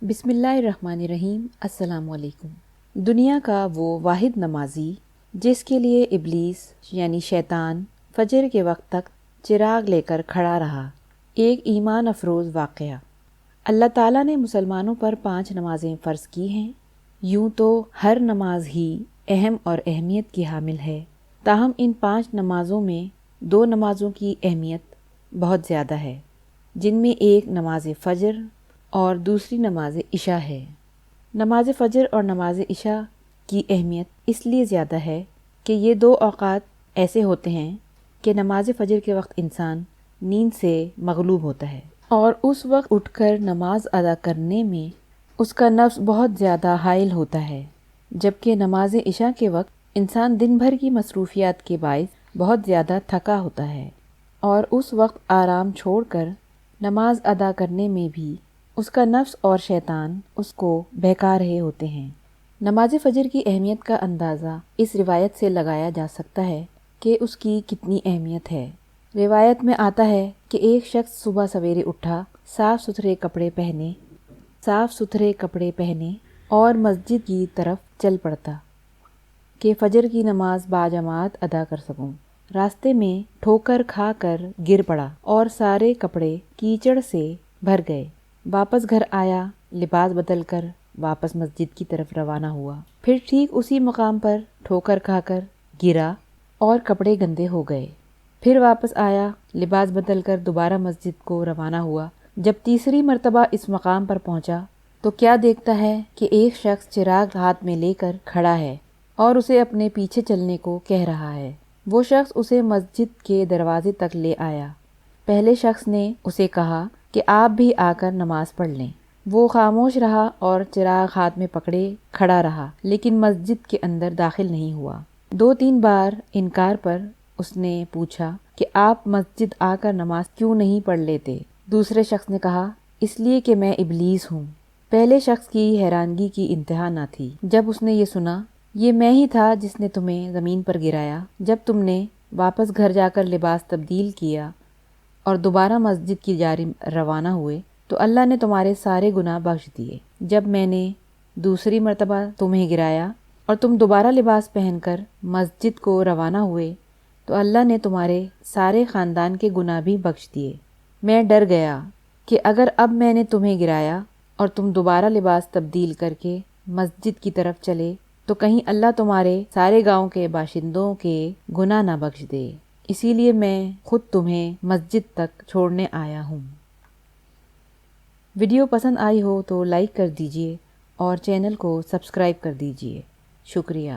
بسم اللہ الرحمن الرحیم۔ السلام علیکم۔ دنیا کا وہ واحد نمازی جس کے لیے ابلیس یعنی شیطان فجر کے وقت تک چراغ لے کر کھڑا رہا۔ ایک ایمان افروز واقعہ۔ اللہ تعالیٰ نے مسلمانوں پر 5 نمازیں فرض کی ہیں۔ یوں تو ہر نماز ہی اہم اور اہمیت کی حامل ہے، تاہم ان 5 نمازوں میں 2 نمازوں کی اہمیت بہت زیادہ ہے، جن میں ایک نماز فجر اور دوسری نماز عشاء ہے۔ نماز فجر اور نماز عشاء کی اہمیت اس لیے زیادہ ہے کہ یہ 2 اوقات ایسے ہوتے ہیں کہ نماز فجر کے وقت انسان نیند سے مغلوب ہوتا ہے اور اس وقت اٹھ کر نماز ادا کرنے میں اس کا نفس بہت زیادہ حائل ہوتا ہے، جبکہ نماز عشاء کے وقت انسان دن بھر کی مصروفیات کے باعث بہت زیادہ تھکا ہوتا ہے اور اس وقت آرام چھوڑ کر نماز ادا کرنے میں بھی اس کا نفس اور شیطان اس کو بہکا رہے ہوتے ہیں۔ نماز فجر کی اہمیت کا اندازہ اس روایت سے لگایا جا سکتا ہے کہ اس کی کتنی اہمیت ہے۔ روایت میں آتا ہے کہ ایک شخص صبح سویرے اٹھا، صاف ستھرے کپڑے پہنے اور مسجد کی طرف چل پڑتا کہ فجر کی نماز باجماعت ادا کر سکوں۔ راستے میں ٹھوکر کھا کر گر پڑا اور سارے کپڑے کیچڑ سے بھر گئے۔ واپس گھر آیا، لباس بدل کر واپس مسجد کی طرف روانہ ہوا، پھر ٹھیک اسی مقام پر ٹھوکر کھا کر گرا اور کپڑے گندے ہو گئے۔ پھر واپس آیا، لباس بدل کر دوبارہ مسجد کو روانہ ہوا۔ جب تیسری مرتبہ اس مقام پر پہنچا تو کیا دیکھتا ہے کہ ایک شخص چراغ ہاتھ میں لے کر کھڑا ہے اور اسے اپنے پیچھے چلنے کو کہہ رہا ہے۔ وہ شخص اسے مسجد کے دروازے تک لے آیا۔ پہلے شخص نے اسے کہا کہ آپ بھی آ کر نماز پڑھ لیں۔ وہ خاموش رہا اور چراغ ہاتھ میں پکڑے کھڑا رہا، لیکن مسجد کے اندر داخل نہیں ہوا۔ 2-3 بار انکار پر اس نے پوچھا کہ آپ مسجد آ کر نماز کیوں نہیں پڑھ لیتے؟ دوسرے شخص نے کہا، اس لیے کہ میں ابلیس ہوں۔ پہلے شخص کی حیرانگی کی انتہا نہ تھی جب اس نے یہ سنا، یہ میں ہی تھا جس نے تمہیں زمین پر گرایا جب تم نے واپس گھر جا کر لباس تبدیل کیا اور دوبارہ مسجد کی جانب روانہ ہوئے تو اللہ نے تمہارے سارے گناہ بخش دیے۔ جب میں نے دوسری مرتبہ تمہیں گرایا اور تم دوبارہ لباس پہن کر مسجد کو روانہ ہوئے تو اللہ نے تمہارے سارے خاندان کے گناہ بھی بخش دیے۔ میں ڈر گیا کہ اگر اب میں نے تمہیں گرایا اور تم دوبارہ لباس تبدیل کر کے مسجد کی طرف چلے تو کہیں اللہ تمہارے سارے گاؤں کے باشندوں کے گناہ نہ بخش دے، اسی لیے میں خود تمہیں مسجد تک چھوڑنے آیا ہوں۔ ویڈیو پسند آئی ہو تو لائک کر دیجیے اور چینل کو سبسکرائب کر دیجیے۔ شکریہ۔